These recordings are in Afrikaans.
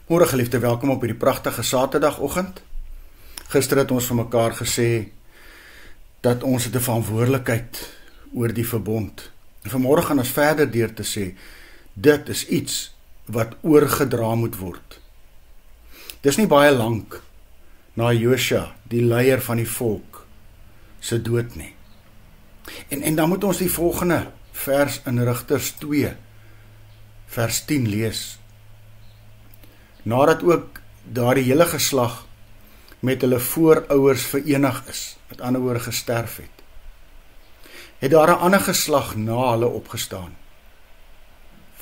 Môre geliefde, welkom op hierdie pragtige Saterdagoggend. Gister het ons vir mekaar gesê dat ons het 'n verantwoordelikheid oor die verbond. En vanmôre gaan ons verder deur te sê, dit is iets wat oorgedra moet word. Dis nie baie lank na Josua, die leier van die volk, se dood nie. En dan moet ons die volgende vers in Rigters 2, vers 10 lees. Nadat ook daardie hele geslag met hulle voorouers verenig is, met ander woorde gesterf het daar 'n ander geslag na hulle opgestaan,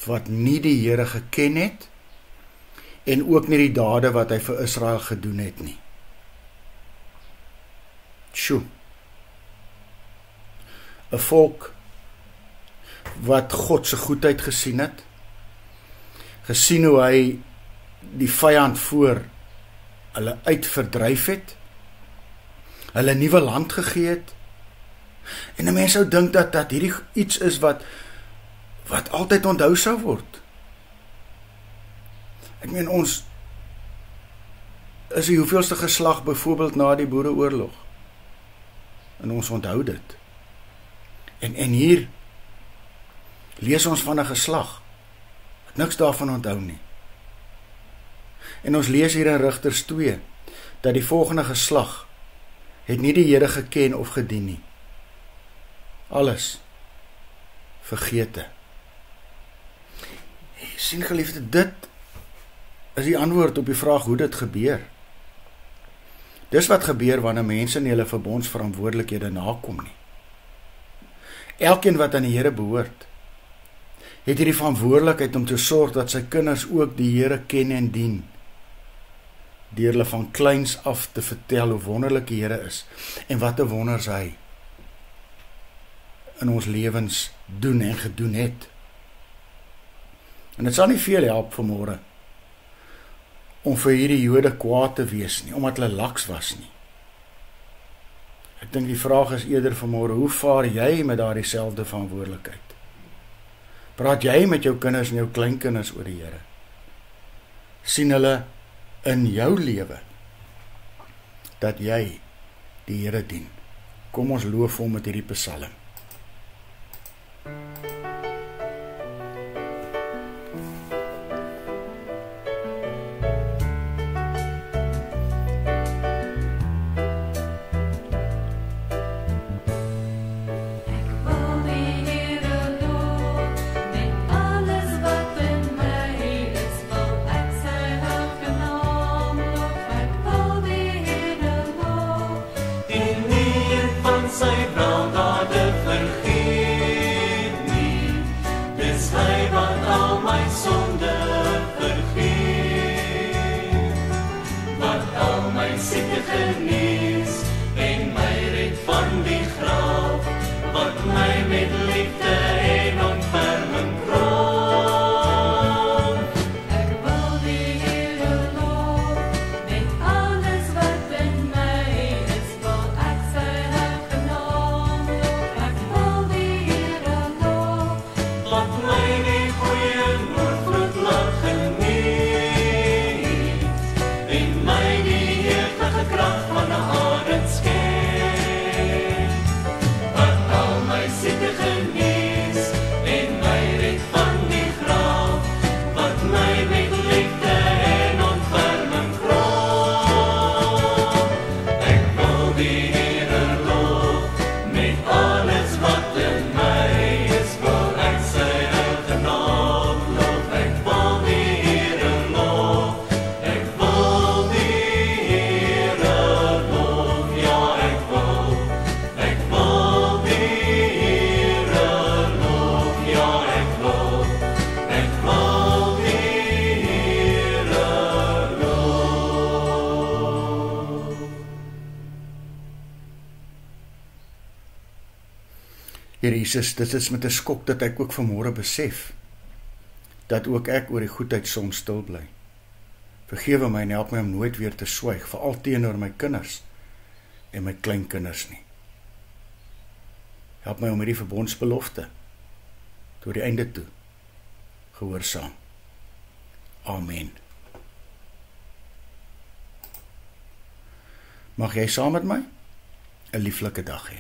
wat nie die Here geken het, en ook nie die dade wat hy vir Israel gedoen het nie. Sjoe. 'n Volk wat God se goedheid gesien het, gesien hoe hy die vyand voor hulle uitverdryf het, hulle nuwe land gegee het, en 'n mens sou dink dat hierdie iets is wat altyd onthou sou word. Ek meen, ons is die hoeveelste geslag byvoorbeeld na die Boereoorlog, en ons onthou dit. En hier lees ons van 'n geslag wat niks daarvan onthou nie. En ons lees hier in Rigters 2 dat die volgende geslag het nie die Here geken of gedien nie. Alles vergete. Sien geliefde, dit is die antwoord op die vraag hoe dit gebeur. Dis wat gebeur wanneer mense nie hulle verbondsverantwoordelikhede nakom nie. Elkeen wat aan die Here behoort, het hierdie verantwoordelikheid om te sorg dat sy kinders ook die Here ken en dien, deur hulle van kleins af te vertel hoe wonderlik die Here is, en wat 'n wonders hy in ons lewens doen en gedoen het. En dit sal nie veel help vanmôre om vir hierdie Jode kwaad te wees nie, omdat hulle laks was nie. Ek dink die vraag is eerder vanmôre, hoe vaar jy met daardie selfde verantwoordelikheid? Praat jy met jou kinders en jou kleinkinders oor die Here? Sien hulle in jou lewe dat jy die Here dien? Kom ons loof hom met hierdie psalm. Here Jesus, dit is met 'n skok dat ek ook vanmôre besef dat ook ek oor die goedheid soms stil bly. Vergewe my en help my om nooit weer te swyg, veral teenoor my kinders en my kleinkinders nie. Help my om hierdie verbondsbelofte tot die einde toe gehoorsaam. Amen. Mag jy saam met my 'n lieflike dag hê.